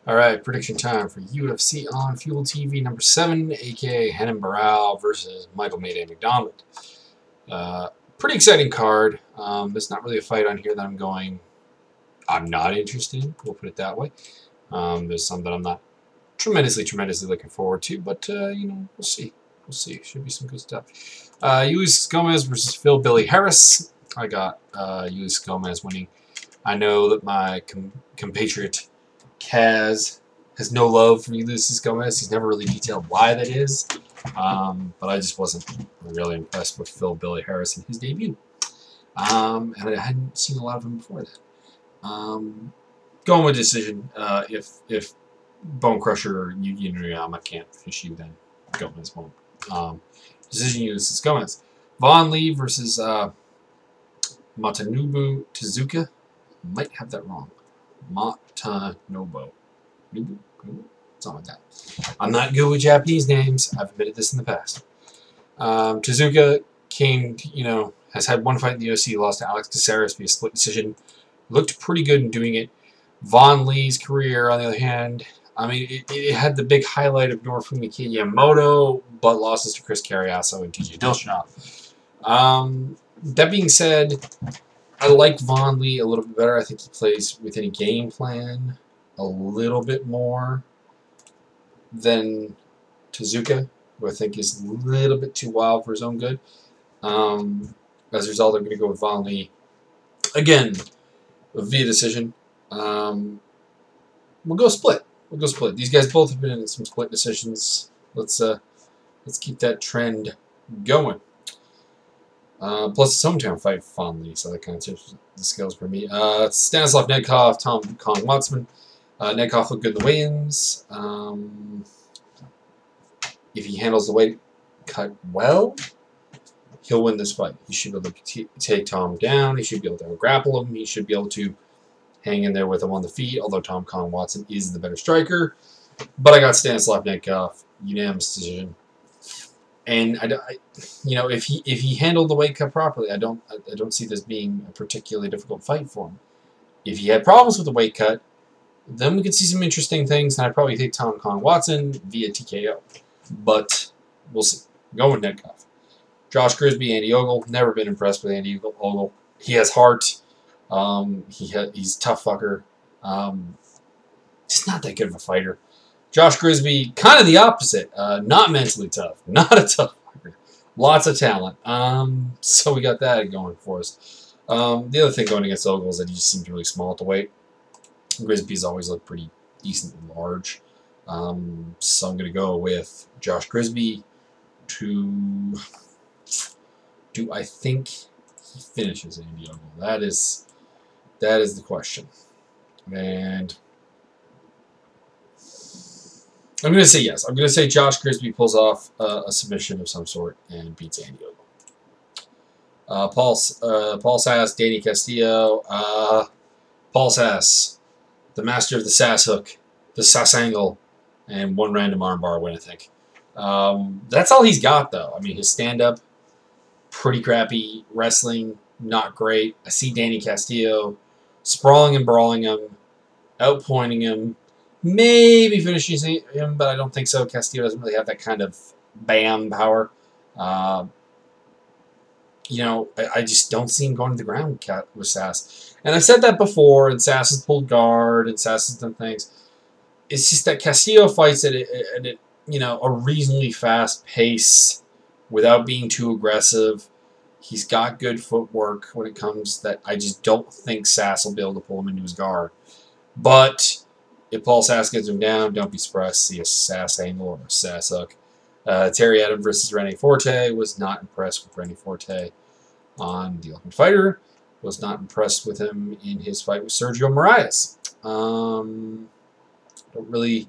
Alright, prediction time for UFC on Fuel TV number 7, aka Henan Barao versus Michael Mayday McDonald. Pretty exciting card. There's not really a fight on here that I'm not interested in, we'll put it that way. There's some that I'm not tremendously looking forward to, but, we'll see. We'll see. Should be some good stuff. Luis Gomez versus Phil Billy Harris. I got Luis Gomez winning. I know that my compatriot Kaz has no love for Ulysses Gomez. He's never really detailed why that is. But I just wasn't really impressed with Phil Billy Harris in his debut. And I hadn't seen a lot of him before that. Going with decision. If Bone Crusher or Yuki Nuriyama can't finish you, then Gomez won't. Decision Ulysses Gomez. Vaughn Lee versus Matanobu Tezuka. Might have that wrong. Matanobu. Something like that. I'm not good with Japanese names. I've admitted this in the past. Tezuka has had one fight in the UFC, lost to Alex Caceres via split decision. Looked pretty good in doing it. Vaughn Lee's career, on the other hand, I mean, it had the big highlight of Norifumi Kiyamoto, but losses to Chris Carriasso and TJ Dillashaw. That being said, I like Vaughn Lee a little bit better. I think he plays within a game plan a little bit more than Tezuka, who I think is a little bit too wild for his own good. As a result, I'm going to go with Vaughn Lee. Again, via decision. We'll go split. We'll go split. These guys both have been in some split decisions. Let's keep that trend going. Plus, it's hometown fight for Vaughn Lee, so that kind of tips the scales for me. Stanislav Nedkov, Tom Kong Watsman. Nedkov looked good in the weigh-ins. If he handles the weight cut well, he'll win this fight. He should be able to take Tom down. He should be able to grapple him. He should be able to hang in there with him on the feet, although Tom Kong Watson is the better striker. But I got Stanislav Nedkov, unanimous decision. And if he handled the weight cut properly, I don't see this being a particularly difficult fight for him. If he had problems with the weight cut, then we could see some interesting things, and I'd probably take Tom Kong Watson via TKO. But we'll see. Go with Nedkov. Josh Grisby, Andy Ogle. Never been impressed with Andy Ogle. He has heart. He's a tough fucker. Just not that good of a fighter. Josh Grisby, kind of the opposite. Not mentally tough. Not a tough fighter. Lots of talent. So we got that going for us. The other thing going against Ogle is that he just seems really small at the weight. Grisby's always looked pretty decently large. So I'm going to go with Josh Grisby to... Do I think he finishes Andy Ogle? That is the question. And I'm going to say yes. I'm going to say Josh Grisby pulls off a submission of some sort and beats Andy Ogle. Paul Sass, Danny Castillo. Paul Sass, the master of the Sass hook, the Sass angle, and one random armbar win, I think. That's all he's got, though. I mean, his stand-up, pretty crappy. Wrestling, not great. I see Danny Castillo sprawling and brawling him, outpointing him, maybe finishing him, but I don't think so. Castillo doesn't really have that kind of bam power. I just don't see him going to the ground with Sass. And I've said that before, and Sass has pulled guard, and Sass has done things. It's just that Castillo fights at a reasonably fast pace without being too aggressive. He's got good footwork when it comes that I just don't think Sass will be able to pull him into his guard. But if Paul Sass gets him down, don't be surprised to see a Sass angle or a Sass hook. Terry Adams versus Rene Forte. Was not impressed with Rene Forte on The Ultimate Fighter. Was not impressed with him in his fight with Sergio Moraes. Don't really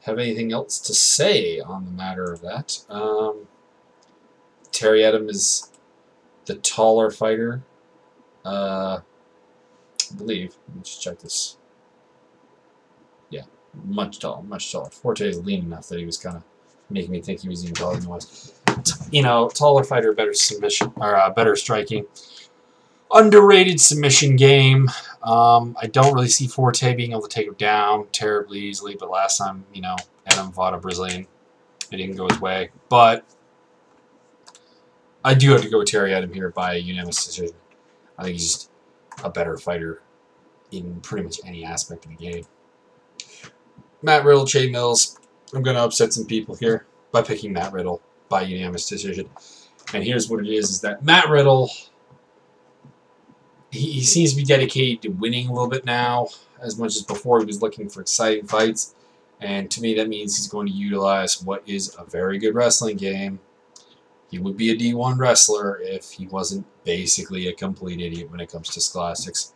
have anything else to say on the matter of that. Terry Adams is the taller fighter. I believe. Let me just check this. Yeah, much taller. Forte is lean enough that he was kind of making me think he was even taller than he was. Taller fighter, better submission or better striking. Underrated submission game. I don't really see Forte being able to take him down terribly easily, but last time, you know, Adam fought a Brazilian. It didn't go his way. But I do have to go with Terry Adam here by unanimous decision. I think he's just a better fighter in pretty much any aspect of the game. Matt Riddle, Che Mills. I'm going to upset some people here by picking Matt Riddle by unanimous decision. And here's what it is that Matt Riddle, he seems to be dedicated to winning a little bit now, as much as before he was looking for exciting fights. And to me, that means he's going to utilize what is a very good wrestling game. He would be a D1 wrestler if he wasn't basically a complete idiot when it comes to scholastics.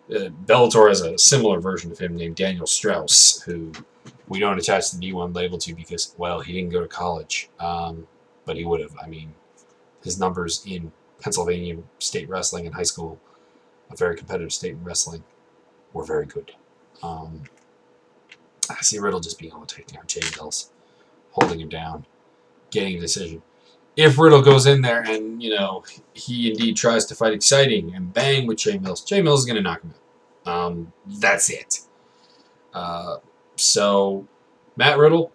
Bellator has a similar version of him named Daniel Strauss, who we don't attach the D1 label to because, well, he didn't go to college. But he would have. I mean, his numbers in Pennsylvania state wrestling in high school, a very competitive state in wrestling, were very good. I see Riddle just being able to take down Che Mills, holding him down, getting a decision. If Riddle goes in there and, you know, he indeed tries to fight exciting and bang with Che Mills is going to knock him out. That's it. So, Matt Riddle,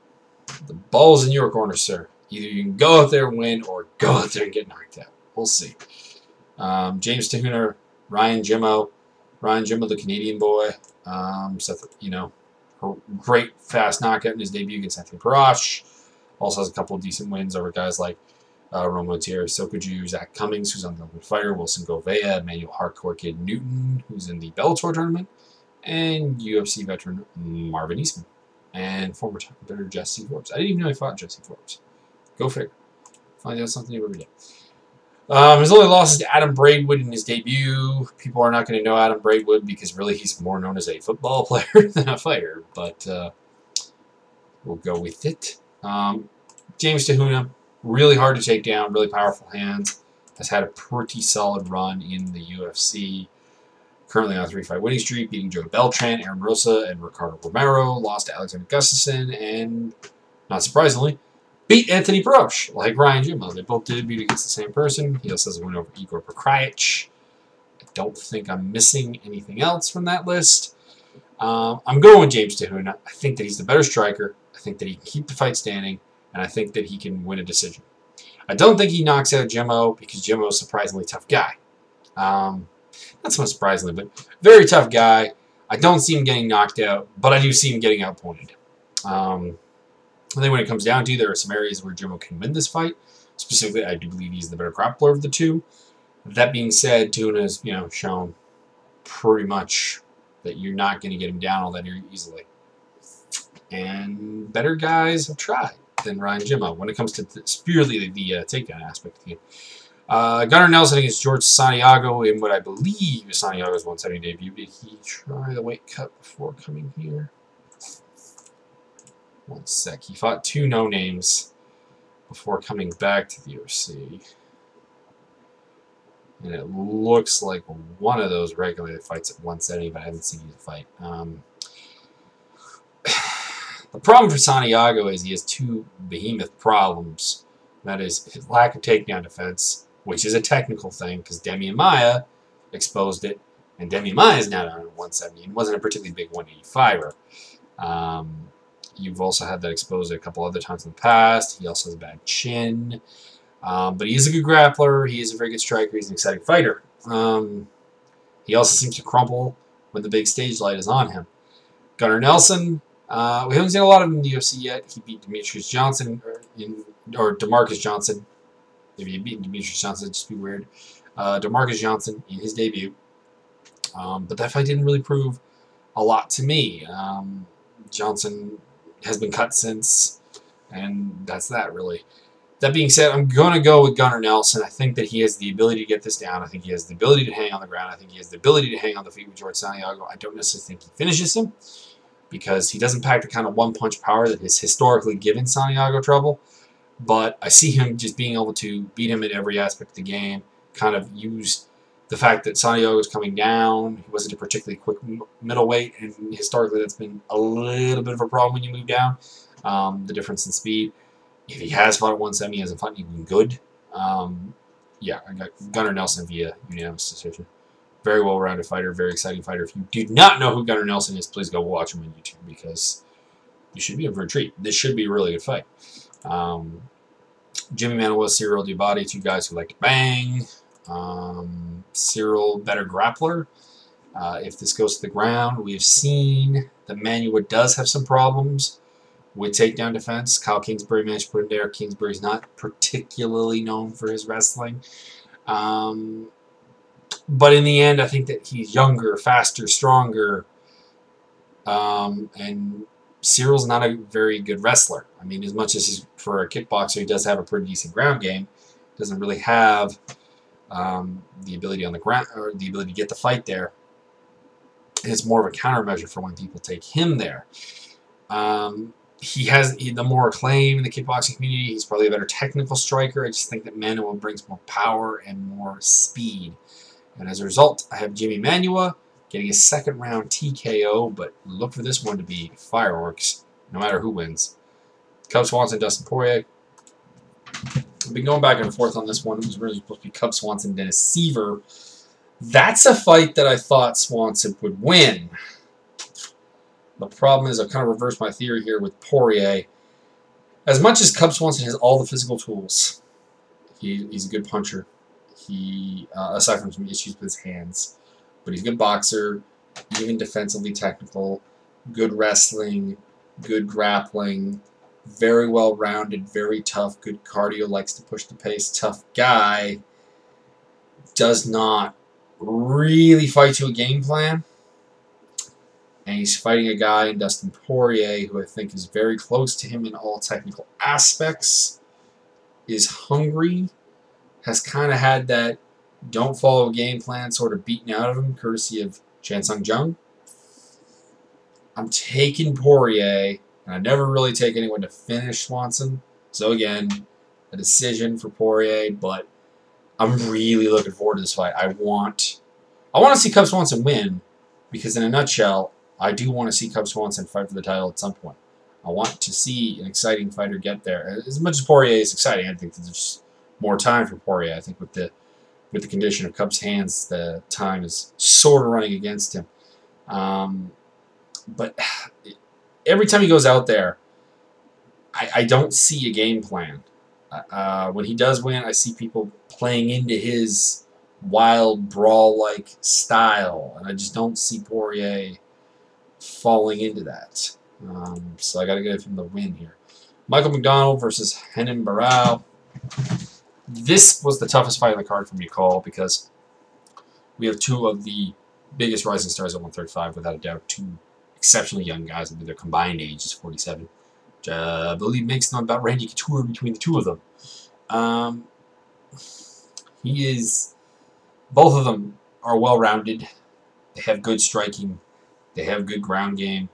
the ball's in your corner, sir. Either you can go out there and win or go out there and get knocked out. We'll see. James Tahuna, Ryan Jimmo. Ryan Jimmo, the Canadian boy. Seth, you know, a great fast knockout in his debut against Anthony Parash. Also has a couple of decent wins over guys like Romo Tier, Sokoju, Zach Cummings, who's on the Ultimate Fighter, Wilson Govea, Emmanuel Hardcore Kid Newton, who's in the Bellator tournament, and UFC veteran Marvin Eastman, and former competitor Jesse Forbes. I didn't even know he fought Jesse Forbes. Go figure. Find out something new every day. His only loss is to Adam Braidwood in his debut. People are not going to know Adam Braidwood because really he's more known as a football player than a fighter, but we'll go with it. James Tahuna, really hard to take down, really powerful hands. Has had a pretty solid run in the UFC. Currently on a 3-fight winning streak, beating Joe Beltran, Aaron Rosa, and Ricardo Romero. Lost to Alexander Gustafsson, and, not surprisingly, beat Anthony Parash, like Ryan Jimmo. They both debut against the same person. He also has a win over Igor Pekrajec. I don't think I'm missing anything else from that list. I'm going with James Tahuna. I think that he's the better striker. I think that he can keep the fight standing, and I think that he can win a decision. I don't think he knocks out Jimmo because Jimmo is a surprisingly tough guy. Not so much surprisingly, but very tough guy. I don't see him getting knocked out, but I do see him getting outpointed. I think when it comes down to, there are some areas where Jimmo can win this fight. Specifically, I do believe he's the better grappler of the two. That being said, Tahuna has, you know, shown pretty much that you're not going to get him down all that easily. And better guys have tried than Ryan Jimmo when it comes to purely the takedown aspect of the game. Gunnar Nelson against George Santiago in what I believe is Santiago's 170 debut. Did he try the weight cut before coming here? One sec. He fought 2 no-names before coming back to the UFC. And it looks like one of those regularly fights at 170, but I haven't seen him fight. The problem for Santiago is he has 2 behemoth problems. That is his lack of takedown defense, which is a technical thing, because Demian Maia exposed it, and Demian Maia is now down at 170, and wasn't a particularly big 185er. You've also had that exposed a couple other times in the past. He also has a bad chin. But he is a good grappler. He is a very good striker. He's an exciting fighter. He also seems to crumple when the big stage light is on him. Gunnar Nelson, we haven't seen a lot of him in the UFC yet. He beat Demetrius Johnson, or DeMarcus Johnson. Maybe he beat Demetrius Johnson, it'd just be weird. DeMarcus Johnson in his debut. But that fight didn't really prove a lot to me. Johnson has been cut since, and that's that, really. That being said, I'm going to go with Gunnar Nelson. I think that he has the ability to get this down. I think he has the ability to hang on the ground. I think he has the ability to hang on the feet with George Santiago. I don't necessarily think he finishes him because he doesn't pack the kind of one-punch power that has historically given Santiago trouble. But I see him just being able to beat him at every aspect of the game, kind of use the fact that Santiago is coming down. He wasn't a particularly quick middleweight, and historically that's been a little bit of a problem when you move down, the difference in speed. If he has fought at 170, he hasn't fought anyone good. Yeah, I got Gunnar Nelson via unanimous decision. Very well-rounded fighter, very exciting fighter. If you do not know who Gunnar Nelson is, please go watch him on YouTube because you should be in for a treat. This should be a really good fight. Jimmy Manuwa, Cyril Dubati, two guys who like to bang. Cyril, better grappler. If this goes to the ground, we've seen that Manuwa does have some problems with takedown defense. Kyle Kingsbury managed to put him there. Kingsbury's not particularly known for his wrestling. But in the end, I think that he's younger, faster, stronger. And Cyril's not a very good wrestler. I mean, as much as he's for a kickboxer, he does have a pretty decent ground game. Doesn't really have the ability on the ground or the ability to get the fight there. It's more of a countermeasure for when people take him there. He has the more acclaim in the kickboxing community. He's probably a better technical striker. I just think that Manuwa brings more power and more speed. And as a result, I have Jimmy Manuwa getting a second-round TKO, but look for this one to be fireworks, no matter who wins. Cub Swanson, Dustin Poirier. I've been going back and forth on this one. It was really supposed to be Cub Swanson, Dennis Seaver. That's a fight that I thought Swanson would win. The problem is I've kind of reversed my theory here with Poirier. As much as Cub Swanson has all the physical tools, he's a good puncher. Aside from some issues with his hands, but he's a good boxer, even defensively technical, good wrestling, good grappling, very well-rounded, very tough, good cardio, likes to push the pace, tough guy, does not really fight to a game plan, and he's fighting a guy in Dustin Poirier who I think is very close to him in all technical aspects, is hungry, has kind of had that don't follow a game plan sort of beaten out of him, courtesy of Chan Sung Jung. I'm taking Poirier, and I never really take anyone to finish Swanson. So again, a decision for Poirier, but I'm really looking forward to this fight. I want to see Cub Swanson win, because in a nutshell, I do want to see Cub Swanson fight for the title at some point. I want to see an exciting fighter get there. As much as Poirier is exciting, I think that there's more time for Poirier. I think with the condition of Cub's hands, the time is sort of running against him. But every time he goes out there, I don't see a game plan. When he does win, I see people playing into his wild, brawl-like style, and I just don't see Poirier falling into that. So I got to give him the win here. Michael McDonald versus Renan Barao. This was the toughest fight on the card for me to call because we have two of the biggest rising stars at 135, without a doubt. Two exceptionally young guys. I mean, their combined age is 47, which I believe makes them about Randy Couture between the two of them. Both of them are well-rounded. They have good striking. They have good ground game.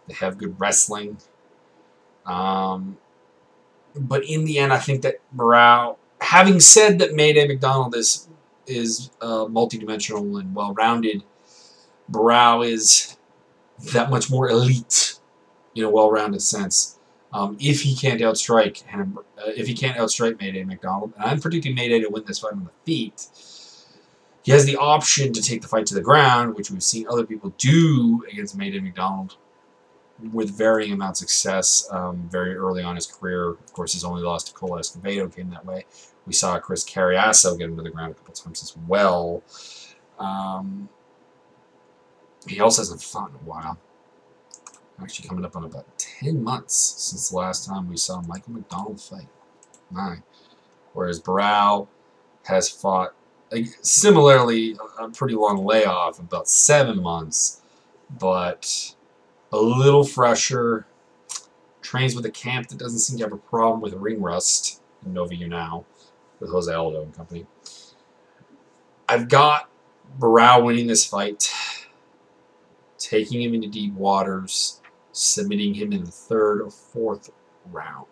They have good wrestling. But in the end, I think that Barao, having said that Mayday McDonald is multidimensional and well-rounded, Barao is that much more elite in a well-rounded sense. If he can't outstrike Mayday McDonald, and I'm predicting Mayday to win this fight on the feet, he has the option to take the fight to the ground, which we've seen other people do against Mayday McDonald with varying amounts of success very early on in his career. Of course, his only loss to Cole Escobedo came that way. We saw Chris Carriasso get him to the ground a couple times as well. He also hasn't fought in a while. Actually coming up on about 10 months since the last time we saw Michael McDonald fight. Whereas Barao has fought, similarly, a pretty long layoff, about 7 months, but a little fresher. Trains with a camp that doesn't seem to have a problem with ring rust in Nova now with Jose Aldo and company. I've got Barao winning this fight, taking him into deep waters, submitting him in the 3rd or 4th round.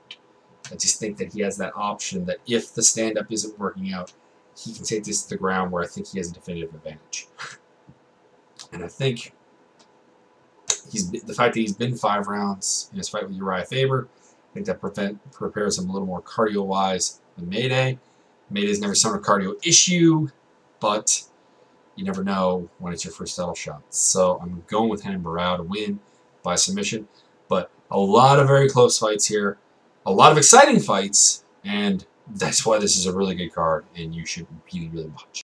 I just think that he has that option that if the stand-up isn't working out, he can take this to the ground where I think he has a definitive advantage. And I think the fact that he's been 5 rounds in his fight with Uriah Faber, I think that prepares him a little more cardio-wise than Mayday. Mayday's never shown a cardio issue, but you never know when it's your first title shot. So I'm going with him, Barao, to win by submission. But a lot of very close fights here. A lot of exciting fights. And that's why this is a really good card, and you should really, really watch.